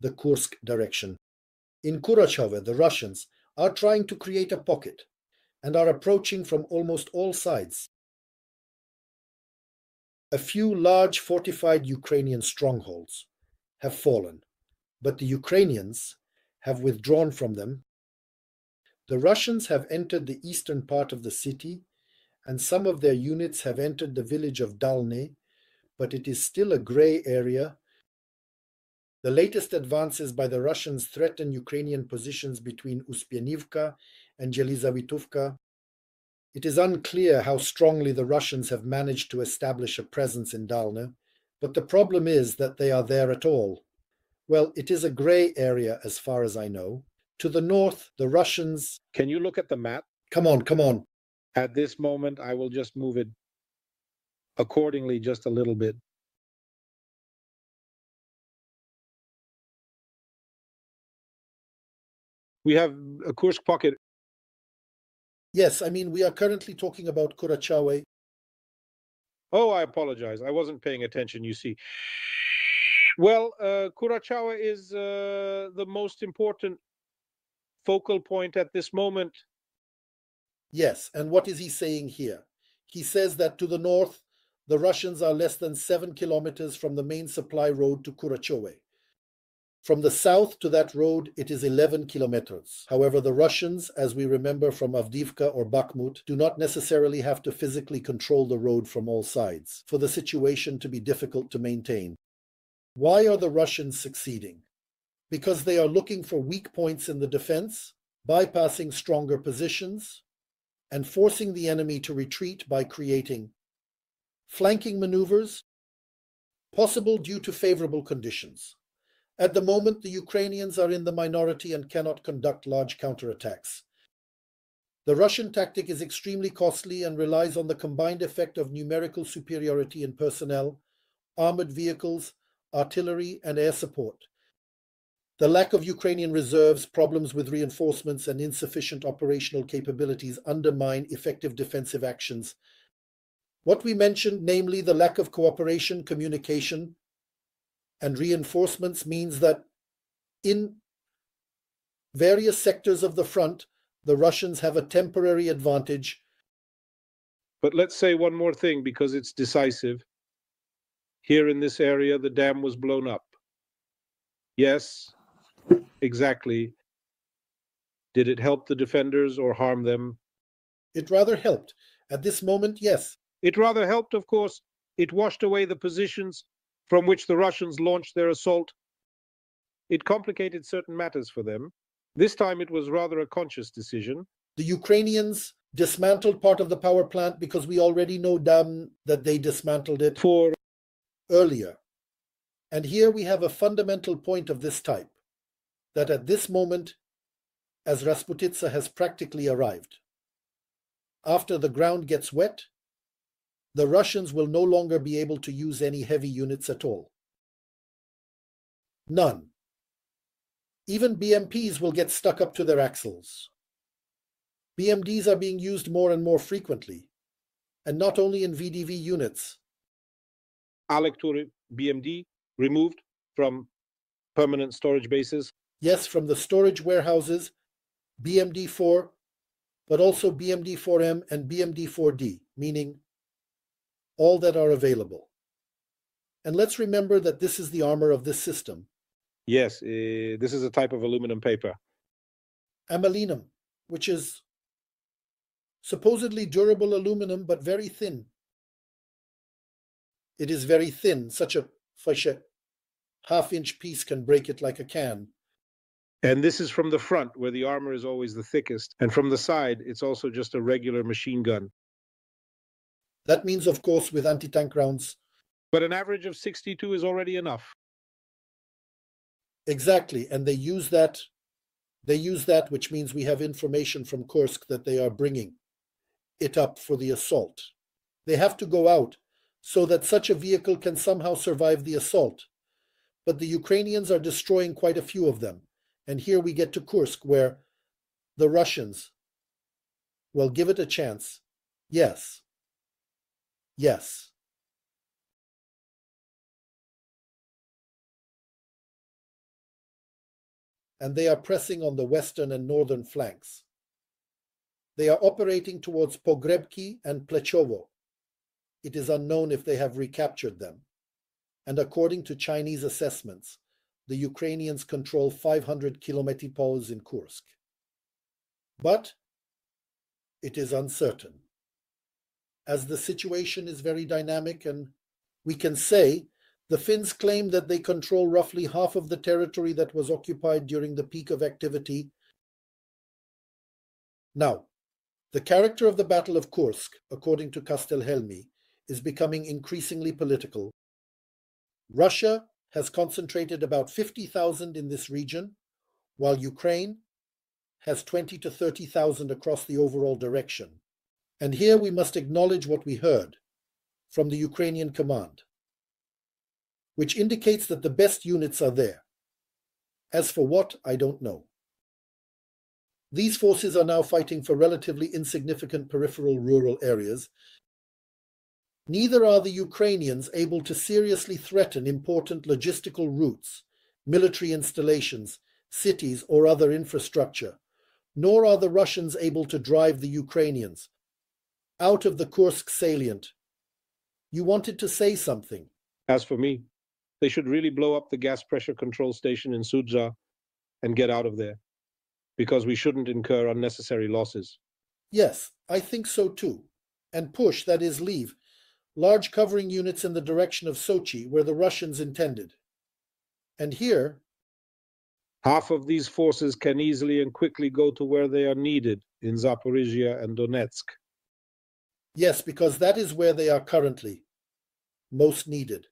the Kursk direction. In Kurachow, the Russians are trying to create a pocket and are approaching from almost all sides. A few large fortified Ukrainian strongholds have fallen, but the Ukrainians have withdrawn from them. The Russians have entered the eastern part of the city, and some of their units have entered the village of Dalny, but it is still a grey area. The latest advances by the Russians threaten Ukrainian positions between Uspianivka and Yelizavetovka. It is unclear how strongly the Russians have managed to establish a presence in Dalny, but the problem is that they are there at all. Well, it is a grey area as far as I know. To the north, the Russians... Can you look at the map? Come on. At this moment, I will just move it accordingly just a little bit. We have a Kursk pocket. Yes, I mean, we are currently talking about Kurachow. Oh, I apologize. I wasn't paying attention, you see. Well, Kurachow is the most important focal point at this moment. Yes, and what is he saying here? He says that to the north, the Russians are less than 7 kilometers from the main supply road to Kurachow. From the south to that road, it is 11 kilometers. However, the Russians, as we remember from Avdiivka or Bakhmut, do not necessarily have to physically control the road from all sides, for the situation to be difficult to maintain. Why are the Russians succeeding? Because they are looking for weak points in the defense, bypassing stronger positions, and forcing the enemy to retreat by creating flanking maneuvers, possible due to favorable conditions. At the moment, the Ukrainians are in the minority and cannot conduct large counterattacks. The Russian tactic is extremely costly and relies on the combined effect of numerical superiority in personnel, armored vehicles, artillery, and air support. The lack of Ukrainian reserves, problems with reinforcements, and insufficient operational capabilities undermine effective defensive actions. What we mentioned, namely the lack of cooperation, communication, and reinforcements, means that in various sectors of the front, the Russians have a temporary advantage. But let's say one more thing, because it's decisive. Here in this area, the dam was blown up. Yes, exactly. Did it help the defenders or harm them? It rather helped. At this moment, yes. It rather helped, of course. It washed away the positions from which the Russians launched their assault. It complicated certain matters for them. This time it was rather a conscious decision. The Ukrainians dismantled part of the power plant because we already know that they dismantled it earlier. And here we have a fundamental point of this type, that at this moment, as Rasputitsa has practically arrived, after the ground gets wet, the Russians will no longer be able to use any heavy units at all. None. Even BMPs will get stuck up to their axles. BMDs are being used more and more frequently, and not only in VDV units. Alektur BMD removed from permanent storage bases? Yes, from the storage warehouses, BMD4, but also BMD4M and BMD4D, meaning all that are available. And let's remember that this is the armor of this system. Yes, this is a type of aluminum paper. Amelinum, which is Supposedly durable aluminum, but very thin. It is very thin. Such a half-inch piece can break it like a can. And this is from the front, where the armor is always the thickest. And from the side, it's also just a regular machine gun. That means, of course, with anti-tank rounds. But an average of 62 is already enough. Exactly, and they use that, which means we have information from Kursk that they are bringing it up for the assault. They have to go out so that such a vehicle can somehow survive the assault. But the Ukrainians are destroying quite a few of them. And here we get to Kursk, where the Russians, well, give it a chance. Yes. Yes. And they are pressing on the western and northern flanks. They are operating towards Pogrebki and Plechovo. It is unknown if they have recaptured them. And according to Chinese assessments, the Ukrainians control 500 kilometers in Kursk. But it is uncertain. As the situation is very dynamic, and we can say the Finns claim that they control roughly half of the territory that was occupied during the peak of activity. Now, the character of the Battle of Kursk, according to Castelhelmi, is becoming increasingly political. Russia has concentrated about 50,000 in this region, while Ukraine has 20 to 30,000 across the overall direction. And here we must acknowledge what we heard from the Ukrainian command, which indicates that the best units are there. As for what, I don't know. These forces are now fighting for relatively insignificant peripheral rural areas. Neither are the Ukrainians able to seriously threaten important logistical routes, military installations, cities, or other infrastructure, nor are the Russians able to drive the Ukrainians out of the Kursk salient. You wanted to say something. As for me, they should really blow up the gas pressure control station in Sudzha and get out of there, because we shouldn't incur unnecessary losses. Yes, I think so too. And push, that is leave, large covering units in the direction of Sochi, where the Russians intended. And here, half of these forces can easily and quickly go to where they are needed in Zaporizhia and Donetsk. Yes, because that is where they are currently most needed.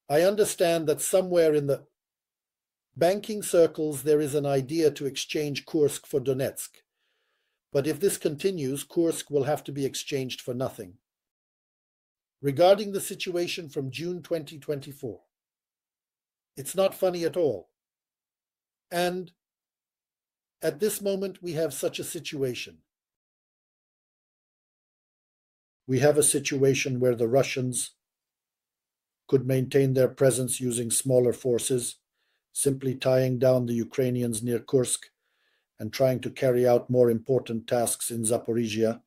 I understand that somewhere in the banking circles there is an idea to exchange Kursk for Donetsk. But if this continues, Kursk will have to be exchanged for nothing. Regarding the situation from June 2024, it's not funny at all. And at this moment, we have such a situation. We have a situation where the Russians could maintain their presence using smaller forces, simply tying down the Ukrainians near Kursk and trying to carry out more important tasks in Zaporizhia.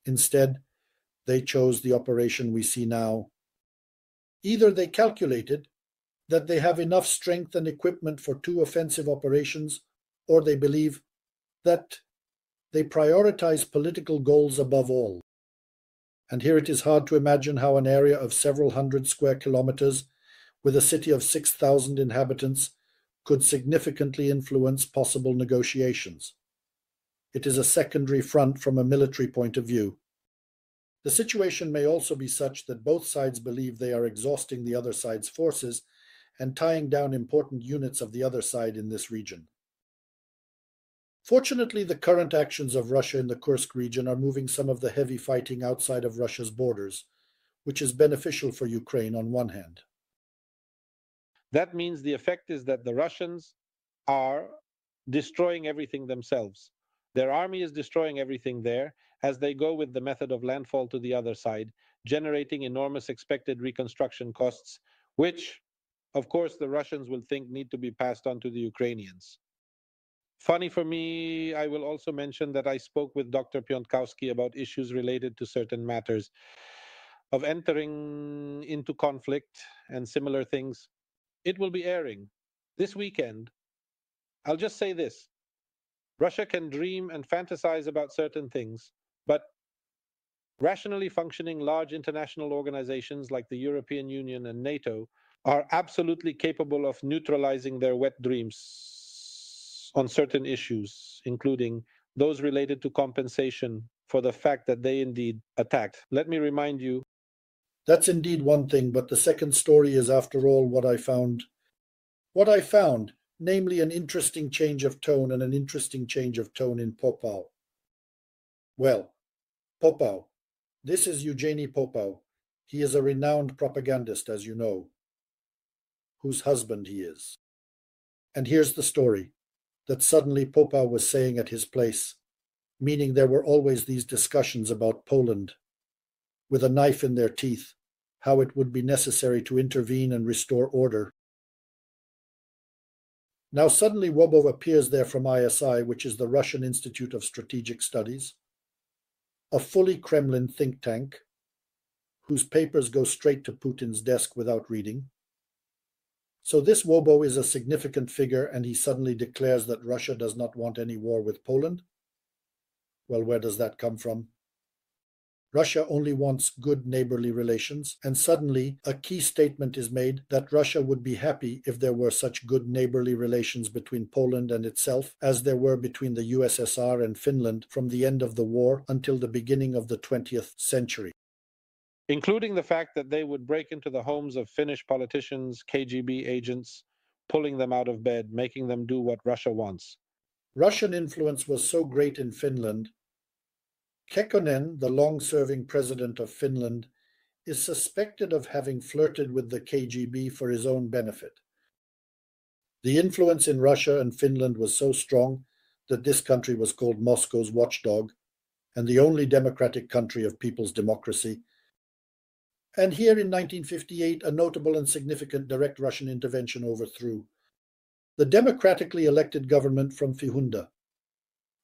Instead, they chose the operation we see now. Either they calculated that they have enough strength and equipment for 2 offensive operations, or they believe that they prioritize political goals above all. And here it is hard to imagine how an area of several hundred square kilometers with a city of 6,000 inhabitants could significantly influence possible negotiations. It is a secondary front from a military point of view. The situation may also be such that both sides believe they are exhausting the other side's forces and tying down important units of the other side in this region. Fortunately, the current actions of Russia in the Kursk region are moving some of the heavy fighting outside of Russia's borders, which is beneficial for Ukraine on one hand. That means the effect is that the Russians are destroying everything themselves. Their army is destroying everything there as they go with the method of landfall to the other side, generating enormous expected reconstruction costs, which, of course, the Russians will think need to be passed on to the Ukrainians. Funny for me, I will also mention that I spoke with Dr. Piontkowski about issues related to certain matters of entering into conflict and similar things. It will be airing this weekend. I'll just say this. Russia can dream and fantasize about certain things, but rationally functioning large international organizations like the European Union and NATO are absolutely capable of neutralizing their wet dreams on certain issues, including those related to compensation for the fact that they indeed attacked. Let me remind you. That's indeed one thing, but the second story is, after all, what I found. What I found, namely an interesting change of tone and an interesting change of tone in Popov. Well, Popov. This is Eugeni Popov. He is a renowned propagandist, as you know, whose husband he is. And here's the story that suddenly Popov was saying at his place, meaning there were always these discussions about Poland, with a knife in their teeth, how it would be necessary to intervene and restore order. Now suddenly Wobov appears there from ISI, which is the Russian Institute of Strategic Studies, a fully Kremlin think tank, whose papers go straight to Putin's desk without reading. So this Wobo is a significant figure, and he suddenly declares that Russia does not want any war with Poland? Well, where does that come from? Russia only wants good neighborly relations, and suddenly a key statement is made that Russia would be happy if there were such good neighborly relations between Poland and itself as there were between the USSR and Finland from the end of the war until the beginning of the 20th century. Including the fact that they would break into the homes of Finnish politicians, KGB agents, pulling them out of bed, making them do what Russia wants. Russian influence was so great in Finland. Kekkonen, the long-serving president of Finland, is suspected of having flirted with the KGB for his own benefit. The influence in Russia and Finland was so strong that this country was called Moscow's watchdog and the only democratic country of people's democracy. And here in 1958, a notable and significant direct Russian intervention overthrew the democratically elected government from Fihunda.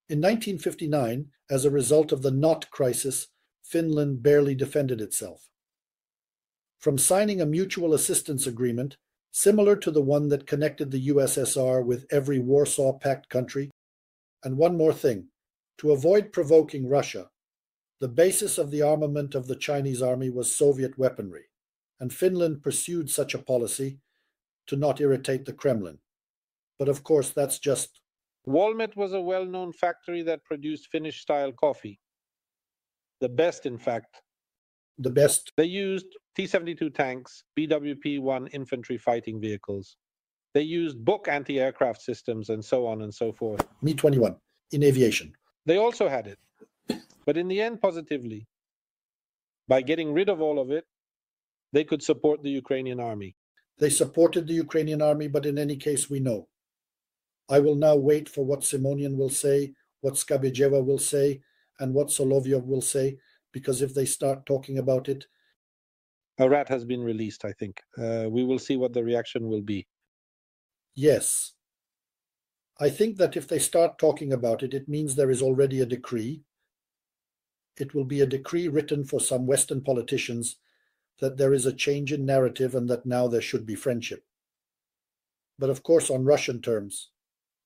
In 1959, as a result of the Not crisis, Finland barely defended itself. From signing a mutual assistance agreement, similar to the one that connected the USSR with every Warsaw Pact country, and one more thing, to avoid provoking Russia, the basis of the armament of the Chinese army was Soviet weaponry, and Finland pursued such a policy to not irritate the Kremlin. But of course, that's just... Walmet was a well-known factory that produced Finnish-style coffee. The best, in fact. The best. They used T-72 tanks, BWP-1 infantry fighting vehicles. They used Buk anti-aircraft systems, and so on and so forth. Mi-21 in aviation. They also had it. But in the end, positively, by getting rid of all of it, they could support the Ukrainian army. They supported the Ukrainian army, but in any case, we know. I will now wait for what Simonian will say, what Skabejeva will say, and what Solovyov will say, because if they start talking about it... A rat has been released, I think. We will see what the reaction will be. Yes. I think that if they start talking about it, it means there is already a decree. It will be a decree written for some Western politicians that there is a change in narrative and that now there should be friendship. But of course on Russian terms,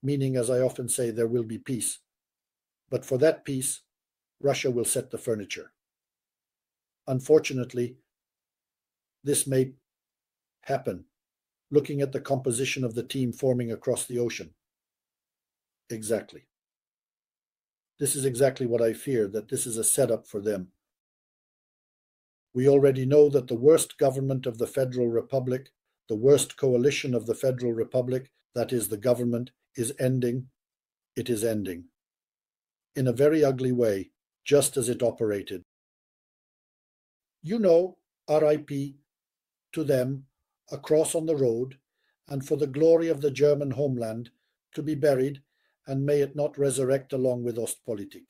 meaning, as I often say, there will be peace. But for that peace, Russia will set the furniture. Unfortunately, this may happen, looking at the composition of the team forming across the ocean. Exactly. This is exactly what I fear, that this is a setup for them. We already know that the worst government of the Federal Republic, the worst coalition of the Federal Republic, that is the government, is ending. It is ending. In a very ugly way, just as it operated. You know, R.I.P. to them, across on the road, and for the glory of the German homeland, to be buried, and may it not resurrect along with Ostpolitik.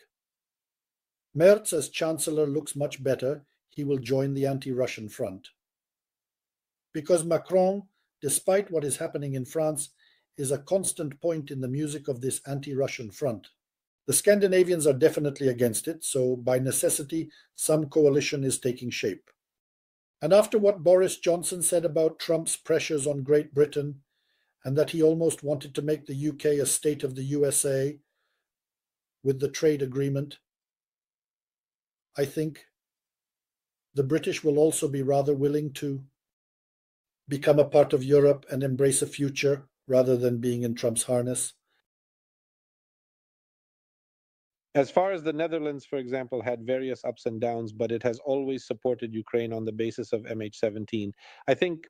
Merz as Chancellor looks much better. He will join the anti-Russian front. Because Macron, despite what is happening in France, is a constant point in the music of this anti-Russian front. The Scandinavians are definitely against it, so by necessity, some coalition is taking shape. And after what Boris Johnson said about Trump's pressures on Great Britain, and that he almost wanted to make the UK a state of the USA, with the trade agreement, I think the British will also be rather willing to become a part of Europe and embrace a future rather than being in Trump's harness. As far as the Netherlands, for example, had various ups and downs, but it has always supported Ukraine on the basis of MH17. I think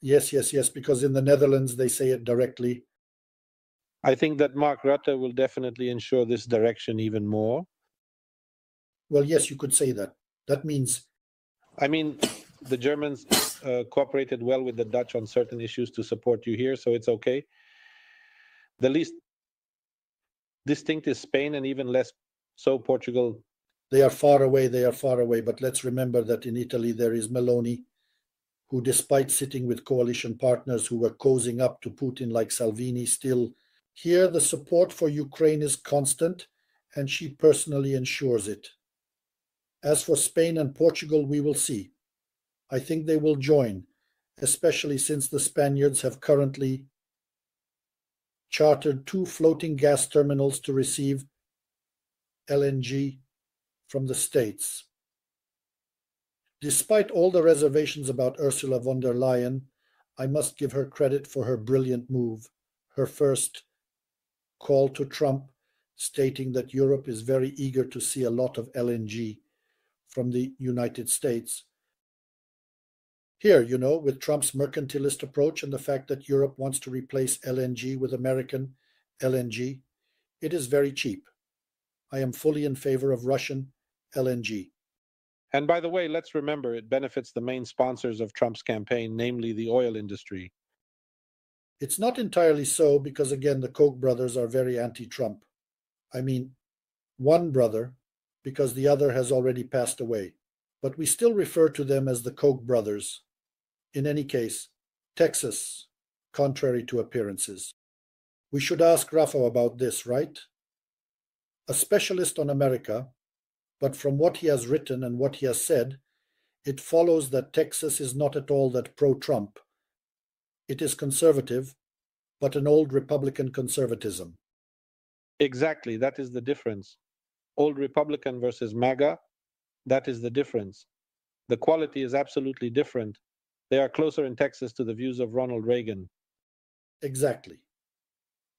Yes, because in the Netherlands they say it directly. I think that Mark Rutte will definitely ensure this direction even more. Well, yes, you could say that. That means, I mean, the Germans cooperated well with the Dutch on certain issues to support you here, so it's okay. The least distinct is Spain, and even less so Portugal. they are far away, but let's remember that in Italy there is Meloni, who, despite sitting with coalition partners who were cozying up to Putin like Salvini, still here the support for Ukraine is constant, and she personally ensures it. As for Spain and Portugal, we will see. I think they will join, especially since the Spaniards have currently chartered 2 floating gas terminals to receive LNG from the States. Despite all the reservations about Ursula von der Leyen, I must give her credit for her brilliant move, her first call to Trump, stating that Europe is very eager to see a lot of LNG from the United States. Here, with Trump's mercantilist approach and the fact that Europe wants to replace LNG with American LNG, it is very cheap. I am fully in favor of Russian LNG. And by the way, let's remember it benefits the main sponsors of Trump's campaign, namely the oil industry. It's not entirely so because, again, the Koch brothers are very anti-Trump. I mean, one brother, because the other has already passed away. But we still refer to them as the Koch brothers. In any case, Texas, contrary to appearances. We should ask Rafa about this, right? A specialist on America, but from what he has written and what he has said, it follows that Texas is not at all that pro-Trump. It is conservative, but an old Republican conservatism. Exactly, that is the difference. Old Republican versus MAGA, that is the difference. The quality is absolutely different. They are closer in Texas to the views of Ronald Reagan. Exactly.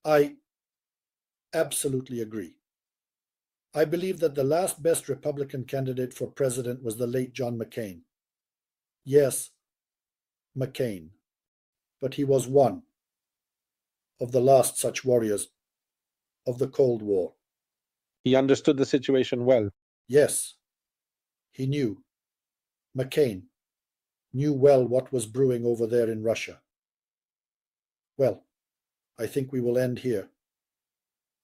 I absolutely agree. I believe that the last best Republican candidate for president was the late John McCain. Yes, McCain. But he was one of the last such warriors of the Cold War. He understood the situation well. Yes, he knew. McCain knew well what was brewing over there in Russia. Well, I think we will end here.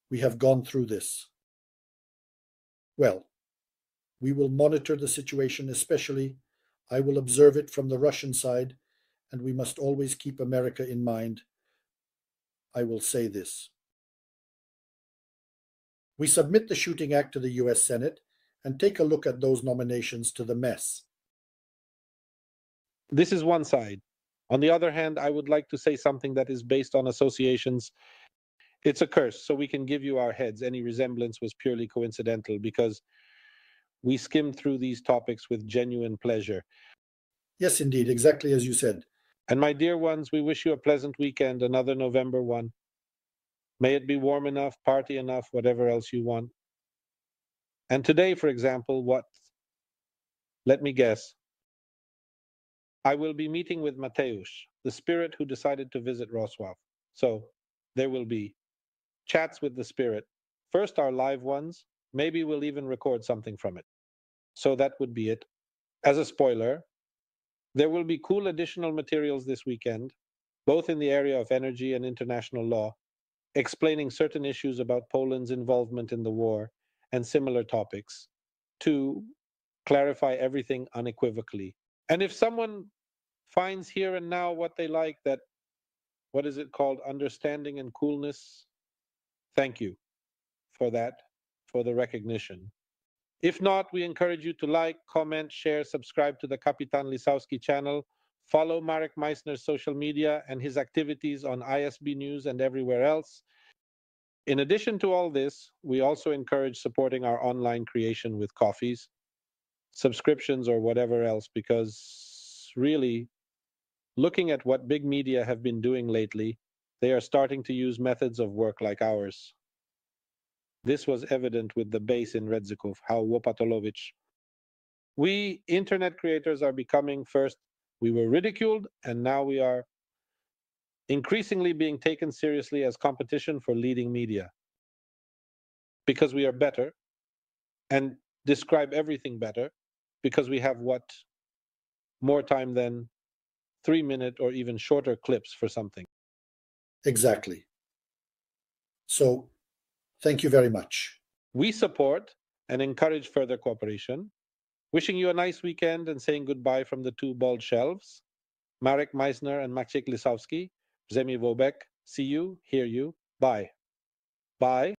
We have gone through this. Well, we will monitor the situation, especially I will observe it from the Russian side, and we must always keep America in mind. I will say this. We submit the Shooting Act to the US Senate and take a look at those nominations to the mess. This is one side. On the other hand, I would like to say something that is based on associations. It's a curse, so we can give you our heads. Any resemblance was purely coincidental because we skimmed through these topics with genuine pleasure. Yes, indeed, exactly as you said. And my dear ones, we wish you a pleasant weekend, another November 1. May it be warm enough, party enough, whatever else you want. And today, for example, what? Let me guess. I will be meeting with Mateusz, the spirit who decided to visit Wrocław. So there will be chats with the spirit. First, our live ones. Maybe we'll even record something from it. So that would be it. As a spoiler, there will be cool additional materials this weekend, both in the area of energy and international law, explaining certain issues about Poland's involvement in the war and similar topics, to clarify everything unequivocally. And if someone finds here and now what they like, that, what is it called, understanding and coolness, thank you for that, for the recognition. If not, we encourage you to like, comment, share, subscribe to the Kapitan Lisowski channel, follow Marek Meissner's social media and his activities on ISB News and everywhere else. In addition to all this, we also encourage supporting our online creation with coffees, subscriptions, or whatever else, because really, looking at what big media have been doing lately, they are starting to use methods of work like ours. This was evident with the base in Redzikov, how Wopatolowicz. We internet creators are becoming, first, we were ridiculed, and now we are increasingly being taken seriously as competition for leading media. Because we are better and describe everything better, because we have what? More time than 3-minute or even shorter clips for something. Exactly. So, thank you very much. We support and encourage further cooperation. Wishing you a nice weekend and saying goodbye from the two bald shelves. Marek Meissner and Maciek Lisowski. Zemi Wobek. See you, hear you. Bye. Bye.